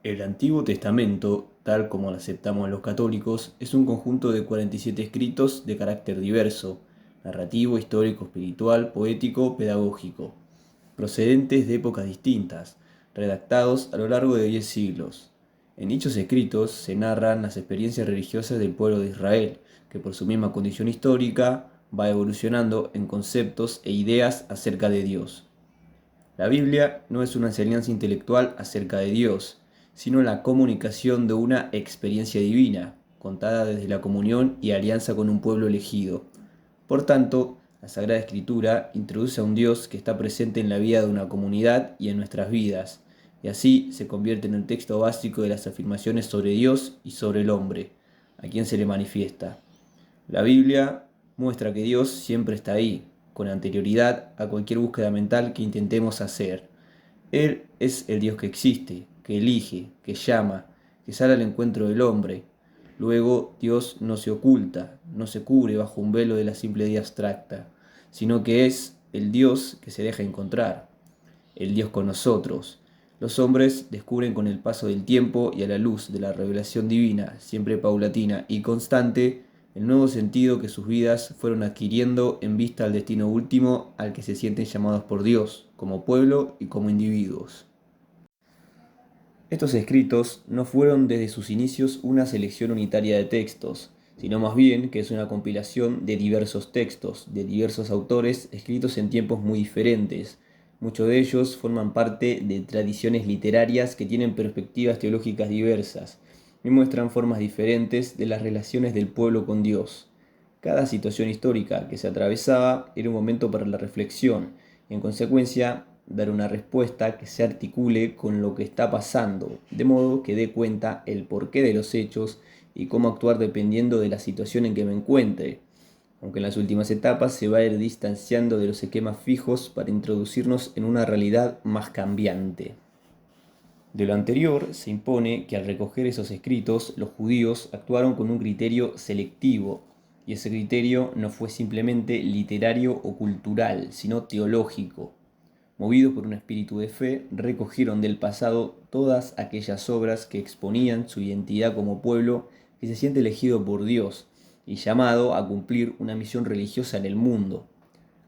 El Antiguo Testamento, tal como lo aceptamos los católicos, es un conjunto de 47 escritos de carácter diverso, narrativo, histórico, espiritual, poético, pedagógico, procedentes de épocas distintas, redactados a lo largo de 10 siglos. En dichos escritos se narran las experiencias religiosas del pueblo de Israel, que por su misma condición histórica va evolucionando en conceptos e ideas acerca de Dios. La Biblia no es una enseñanza intelectual acerca de Dios, sino la comunicación de una experiencia divina, contada desde la comunión y alianza con un pueblo elegido. Por tanto, la Sagrada Escritura introduce a un Dios que está presente en la vida de una comunidad y en nuestras vidas, y así se convierte en el texto básico de las afirmaciones sobre Dios y sobre el hombre, a quien se le manifiesta. La Biblia muestra que Dios siempre está ahí, con anterioridad a cualquier búsqueda mental que intentemos hacer. Él es el Dios que existe, que elige, que llama, que sale al encuentro del hombre. Luego, Dios no se oculta, no se cubre bajo un velo de la simple idea abstracta, sino que es el Dios que se deja encontrar, el Dios con nosotros. Los hombres descubren con el paso del tiempo y a la luz de la revelación divina, siempre paulatina y constante, el nuevo sentido que sus vidas fueron adquiriendo en vista al destino último al que se sienten llamados por Dios, como pueblo y como individuos. Estos escritos no fueron desde sus inicios una selección unitaria de textos, sino más bien que es una compilación de diversos textos, de diversos autores escritos en tiempos muy diferentes. Muchos de ellos forman parte de tradiciones literarias que tienen perspectivas teológicas diversas y muestran formas diferentes de las relaciones del pueblo con Dios. Cada situación histórica que se atravesaba era un momento para la reflexión y, en consecuencia, dar una respuesta que se articule con lo que está pasando, de modo que dé cuenta el porqué de los hechos y cómo actuar dependiendo de la situación en que me encuentre, aunque en las últimas etapas se va a ir distanciando de los esquemas fijos para introducirnos en una realidad más cambiante. De lo anterior se impone que al recoger esos escritos los judíos actuaron con un criterio selectivo, y ese criterio no fue simplemente literario o cultural, sino teológico. Movidos por un espíritu de fe, recogieron del pasado todas aquellas obras que exponían su identidad como pueblo que se siente elegido por Dios y llamado a cumplir una misión religiosa en el mundo.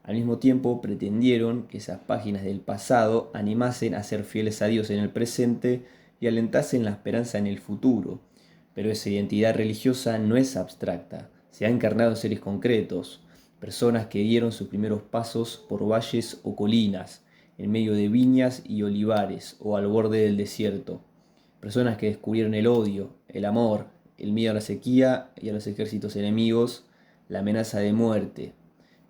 Al mismo tiempo pretendieron que esas páginas del pasado animasen a ser fieles a Dios en el presente y alentasen la esperanza en el futuro. Pero esa identidad religiosa no es abstracta, se ha encarnado en seres concretos, personas que dieron sus primeros pasos por valles o colinas, en medio de viñas y olivares o al borde del desierto. Personas que descubrieron el odio, el amor, el miedo a la sequía y a los ejércitos enemigos, la amenaza de muerte,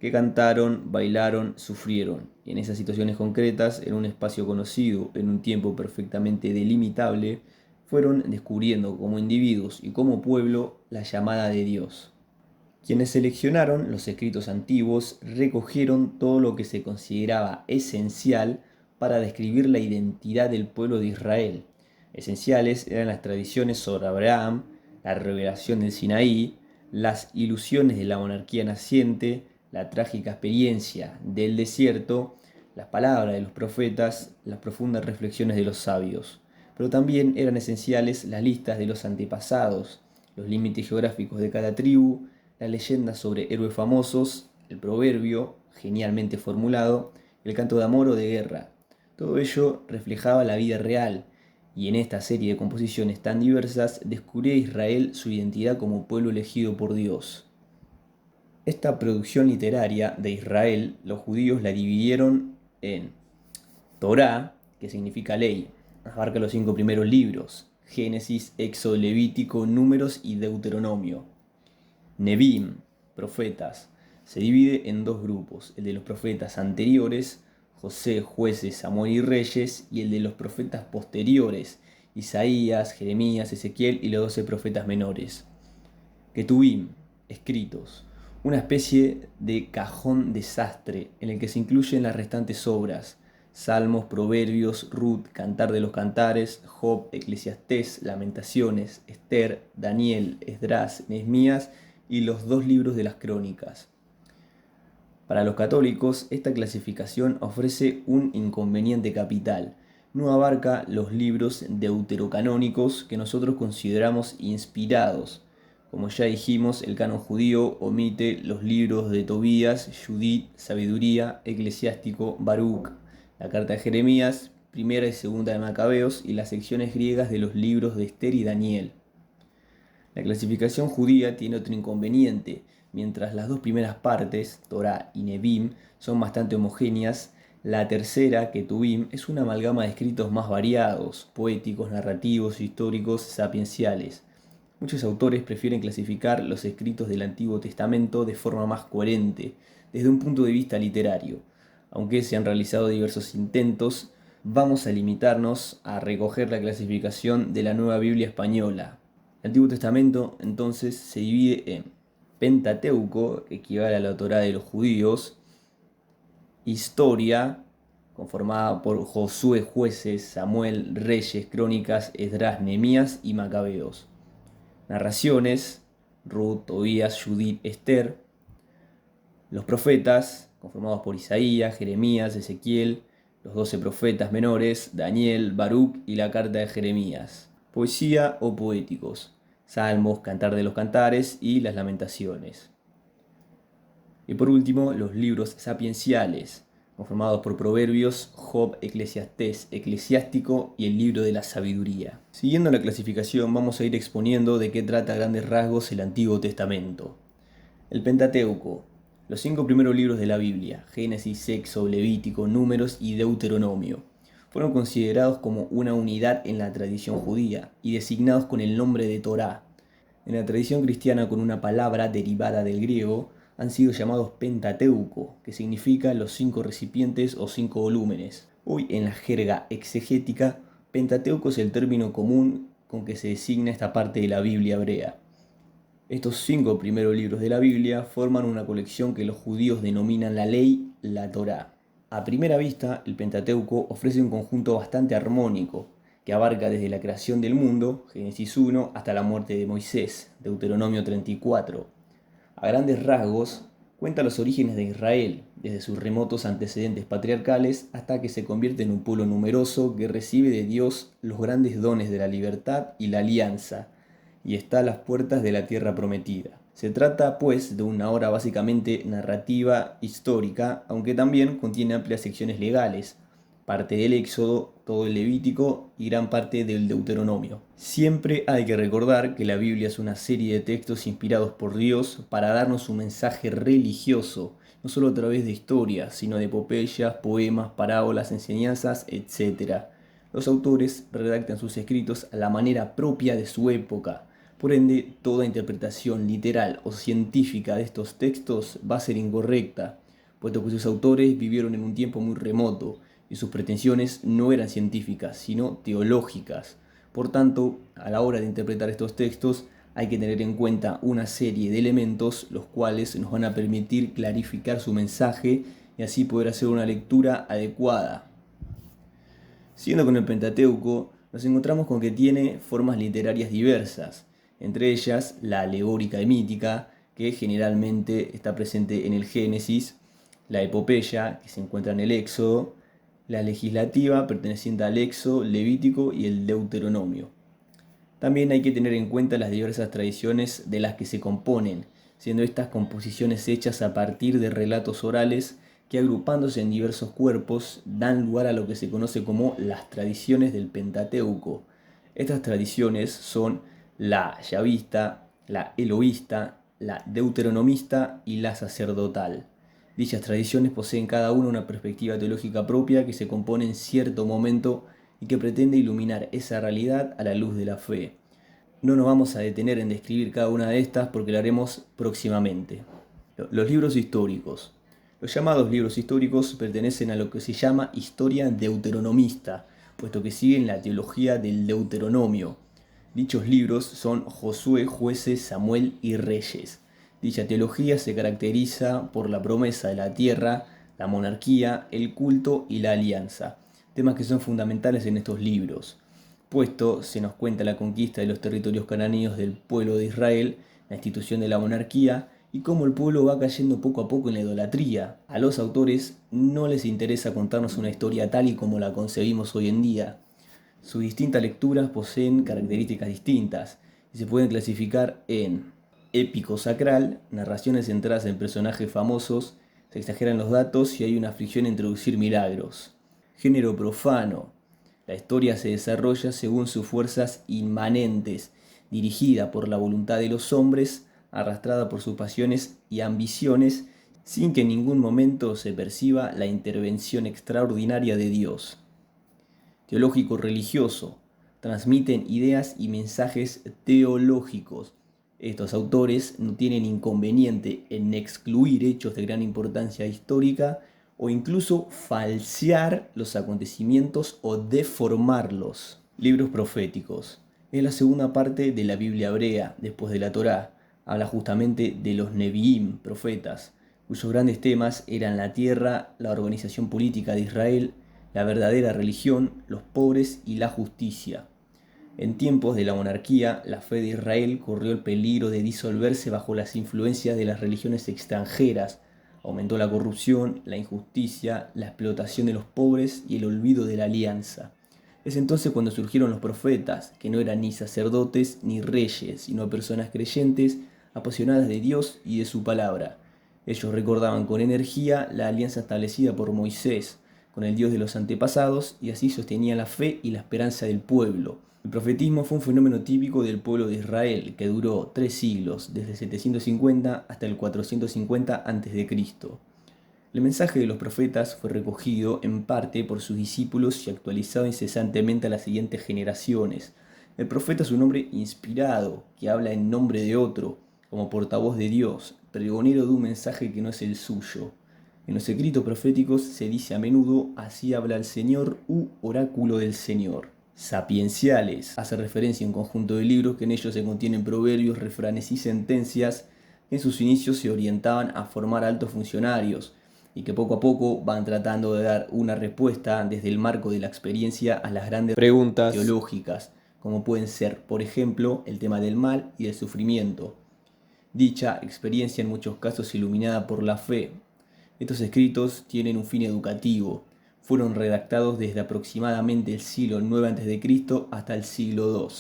que cantaron, bailaron, sufrieron, y en esas situaciones concretas, en un espacio conocido, en un tiempo perfectamente delimitable, fueron descubriendo como individuos y como pueblo la llamada de Dios. Quienes seleccionaron los escritos antiguos recogieron todo lo que se consideraba esencial para describir la identidad del pueblo de Israel. Esenciales eran las tradiciones sobre Abraham, la revelación del Sinaí, las ilusiones de la monarquía naciente, la trágica experiencia del desierto, las palabras de los profetas, las profundas reflexiones de los sabios. Pero también eran esenciales las listas de los antepasados, los límites geográficos de cada tribu, la leyenda sobre héroes famosos, el proverbio, genialmente formulado, el canto de amor o de guerra. Todo ello reflejaba la vida real, y en esta serie de composiciones tan diversas descubría Israel su identidad como pueblo elegido por Dios. Esta producción literaria de Israel, los judíos la dividieron en Torá, que significa ley, abarca los 5 primeros libros, Génesis, Éxodo, Levítico, Números y Deuteronomio. Nebim, profetas, se divide en dos grupos, el de los profetas anteriores, José, jueces, Samuel y reyes, y el de los profetas posteriores, Isaías, Jeremías, Ezequiel y los 12 profetas menores. Ketubim, escritos, una especie de cajón desastre en el que se incluyen las restantes obras, Salmos, Proverbios, Ruth, Cantar de los Cantares, Job, Eclesiastés, Lamentaciones, Esther, Daniel, Esdras, Nehemías y los 2 libros de las Crónicas. Para los católicos, esta clasificación ofrece un inconveniente capital. no abarca los libros deuterocanónicos que nosotros consideramos inspirados. Como ya dijimos, el canon judío omite los libros de Tobías, Judith, Sabiduría, Eclesiástico, Baruch, la carta de Jeremías, primera y segunda de Macabeos y las secciones griegas de los libros de Esther y Daniel. La clasificación judía tiene otro inconveniente. Mientras las dos primeras partes, Torá y Nebim, son bastante homogéneas, la tercera, Ketubim, es una amalgama de escritos más variados, poéticos, narrativos, históricos, sapienciales. Muchos autores prefieren clasificar los escritos del Antiguo Testamento de forma más coherente, desde un punto de vista literario. Aunque se han realizado diversos intentos, vamos a limitarnos a recoger la clasificación de la Nueva Biblia Española. El Antiguo Testamento entonces se divide en Pentateuco, que equivale a la Torá de los judíos, Historia, conformada por Josué, Jueces, Samuel, Reyes, Crónicas, Esdras, Nehemías y Macabeos. Narraciones, Ruth, Tobías, Judith, Esther. Los profetas, conformados por Isaías, Jeremías, Ezequiel, los 12 profetas menores, Daniel, Baruch y la carta de Jeremías. Poesía o poéticos, salmos, cantar de los cantares y las lamentaciones. Y por último, los libros sapienciales, conformados por Proverbios, Job, Eclesiastés, Eclesiástico y el libro de la sabiduría. Siguiendo la clasificación, vamos a ir exponiendo de qué trata a grandes rasgos el Antiguo Testamento. El Pentateuco, los 5 primeros libros de la Biblia, Génesis, Éxodo, Levítico, Números y Deuteronomio, fueron considerados como una unidad en la tradición judía y designados con el nombre de Torá. En la tradición cristiana, con una palabra derivada del griego, han sido llamados Pentateuco, que significa los 5 recipientes o 5 volúmenes. Hoy, en la jerga exegética, Pentateuco es el término común con que se designa esta parte de la Biblia hebrea. Estos 5 primeros libros de la Biblia forman una colección que los judíos denominan la ley, la Torá. A primera vista, el Pentateuco ofrece un conjunto bastante armónico, que abarca desde la creación del mundo, Génesis 1, hasta la muerte de Moisés, Deuteronomio 34. A grandes rasgos, cuenta los orígenes de Israel, desde sus remotos antecedentes patriarcales hasta que se convierte en un pueblo numeroso que recibe de Dios los grandes dones de la libertad y la alianza, y está a las puertas de la tierra prometida. Se trata, pues, de una obra básicamente narrativa histórica, aunque también contiene amplias secciones legales, parte del Éxodo, todo el Levítico y gran parte del Deuteronomio. Siempre hay que recordar que la Biblia es una serie de textos inspirados por Dios para darnos un mensaje religioso, no solo a través de historias, sino de epopeyas, poemas, parábolas, enseñanzas, etc. Los autores redactan sus escritos a la manera propia de su época. Por ende, toda interpretación literal o científica de estos textos va a ser incorrecta, puesto que sus autores vivieron en un tiempo muy remoto y sus pretensiones no eran científicas, sino teológicas. Por tanto, a la hora de interpretar estos textos, hay que tener en cuenta una serie de elementos los cuales nos van a permitir clarificar su mensaje y así poder hacer una lectura adecuada. Siguiendo con el Pentateuco, nos encontramos con que tiene formas literarias diversas, entre ellas la alegórica y mítica, que generalmente está presente en el Génesis, la epopeya, que se encuentra en el Éxodo, la legislativa, perteneciente al Éxodo, Levítico y el Deuteronomio. También hay que tener en cuenta las diversas tradiciones de las que se componen, siendo estas composiciones hechas a partir de relatos orales que, agrupándose en diversos cuerpos, dan lugar a lo que se conoce como las tradiciones del Pentateuco. Estas tradiciones son la yavista, la eloísta, la deuteronomista y la sacerdotal. Dichas tradiciones poseen cada una perspectiva teológica propia que se compone en cierto momento y que pretende iluminar esa realidad a la luz de la fe. No nos vamos a detener en describir cada una de estas porque lo haremos próximamente. Los libros históricos. Los llamados libros históricos pertenecen a lo que se llama historia deuteronomista, puesto que siguen la teología del Deuteronomio. Dichos libros son Josué, Jueces, Samuel y Reyes. Dicha teología se caracteriza por la promesa de la tierra, la monarquía, el culto y la alianza, temas que son fundamentales en estos libros, puesto se nos cuenta la conquista de los territorios cananeos del pueblo de Israel, la institución de la monarquía y cómo el pueblo va cayendo poco a poco en la idolatría. A los autores no les interesa contarnos una historia tal y como la concebimos hoy en día. Sus distintas lecturas poseen características distintas y se pueden clasificar en épico sacral, narraciones centradas en personajes famosos, se exageran los datos y hay una fricción en introducir milagros. Género profano, la historia se desarrolla según sus fuerzas inmanentes, dirigida por la voluntad de los hombres, arrastrada por sus pasiones y ambiciones, sin que en ningún momento se perciba la intervención extraordinaria de Dios. Teológico religioso, transmiten ideas y mensajes teológicos. Estos autores no tienen inconveniente en excluir hechos de gran importancia histórica o incluso falsear los acontecimientos o deformarlos. Libros proféticos. Es la segunda parte de la Biblia hebrea, después de la Torá. Habla justamente de los Nevi'im, profetas, cuyos grandes temas eran la tierra, la organización política de Israel, la verdadera religión, los pobres y la justicia. En tiempos de la monarquía, la fe de Israel corrió el peligro de disolverse bajo las influencias de las religiones extranjeras. Aumentó la corrupción, la injusticia, la explotación de los pobres y el olvido de la alianza. Es entonces cuando surgieron los profetas, que no eran ni sacerdotes ni reyes, sino personas creyentes, apasionadas de Dios y de su palabra. Ellos recordaban con energía la alianza establecida por Moisés con el Dios de los antepasados y así sostenían la fe y la esperanza del pueblo. El profetismo fue un fenómeno típico del pueblo de Israel que duró 3 siglos, desde 750 hasta el 450 a.C. El mensaje de los profetas fue recogido en parte por sus discípulos y actualizado incesantemente a las siguientes generaciones. El profeta es un hombre inspirado, que habla en nombre de otro, como portavoz de Dios, pregonero de un mensaje que no es el suyo. En los escritos proféticos se dice a menudo, así habla el Señor u oráculo del Señor. Sapienciales, hace referencia a un conjunto de libros que en ellos se contienen proverbios, refranes y sentencias que en sus inicios se orientaban a formar altos funcionarios y que poco a poco van tratando de dar una respuesta desde el marco de la experiencia a las grandes preguntas teológicas, como pueden ser, por ejemplo, el tema del mal y del sufrimiento. Dicha experiencia en muchos casos iluminada por la fe. Estos escritos tienen un fin educativo. Fueron redactados desde aproximadamente el siglo IX a.C. hasta el siglo II.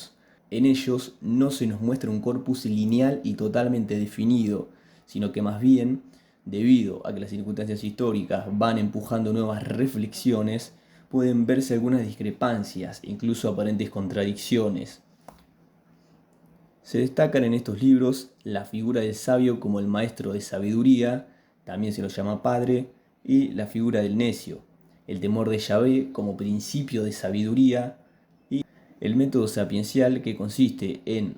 En ellos no se nos muestra un corpus lineal y totalmente definido, sino que más bien, debido a que las circunstancias históricas van empujando nuevas reflexiones, pueden verse algunas discrepancias, incluso aparentes contradicciones. Se destacan en estos libros la figura del sabio como el maestro de sabiduría, también se lo llama padre, y la figura del necio, el temor de Yahvé como principio de sabiduría, y el método sapiencial que consiste en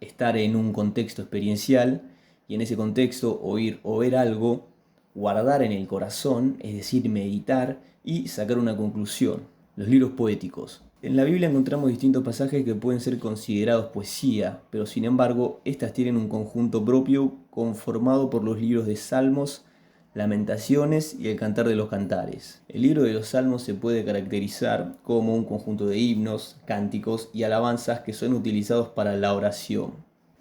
estar en un contexto experiencial y en ese contexto oír o ver algo, guardar en el corazón, es decir, meditar y sacar una conclusión. Los libros poéticos. En la Biblia encontramos distintos pasajes que pueden ser considerados poesía, pero sin embargo, estas tienen un conjunto propio conformado por los libros de Salmos, Lamentaciones y el Cantar de los Cantares. El libro de los Salmos se puede caracterizar como un conjunto de himnos, cánticos y alabanzas que son utilizados para la oración.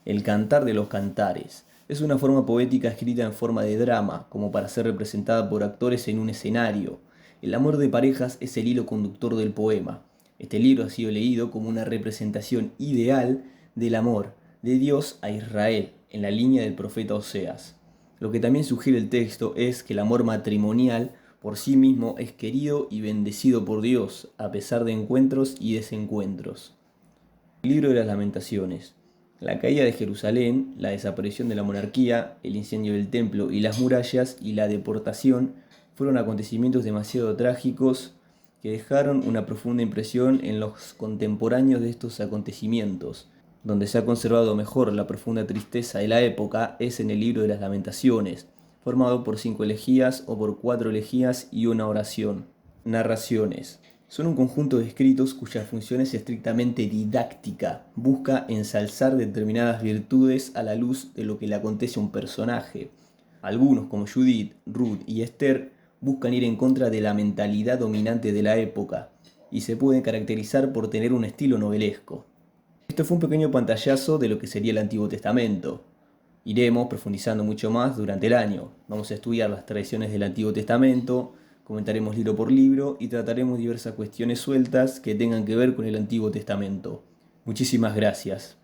El Cantar de los Cantares es una forma poética escrita en forma de drama, como para ser representada por actores en un escenario. El amor de parejas es el hilo conductor del poema. Este libro ha sido leído como una representación ideal del amor de Dios a Israel, en la línea del profeta Oseas. Lo que también sugiere el texto es que el amor matrimonial por sí mismo es querido y bendecido por Dios, a pesar de encuentros y desencuentros. El libro de las Lamentaciones. La caída de Jerusalén, la desaparición de la monarquía, el incendio del templo y las murallas y la deportación fueron acontecimientos demasiado trágicos que dejaron una profunda impresión en los contemporáneos de estos acontecimientos. Donde se ha conservado mejor la profunda tristeza de la época es en el libro de las Lamentaciones, formado por 5 elegías o por 4 elegías y una oración. Narraciones. Son un conjunto de escritos cuya función es estrictamente didáctica, busca ensalzar determinadas virtudes a la luz de lo que le acontece a un personaje. Algunos, como Judith, Ruth y Esther, buscan ir en contra de la mentalidad dominante de la época, y se pueden caracterizar por tener un estilo novelesco. Esto fue un pequeño pantallazo de lo que sería el Antiguo Testamento. iremos profundizando mucho más durante el año. Vamos a estudiar las tradiciones del Antiguo Testamento, comentaremos libro por libro y trataremos diversas cuestiones sueltas que tengan que ver con el Antiguo Testamento. Muchísimas gracias.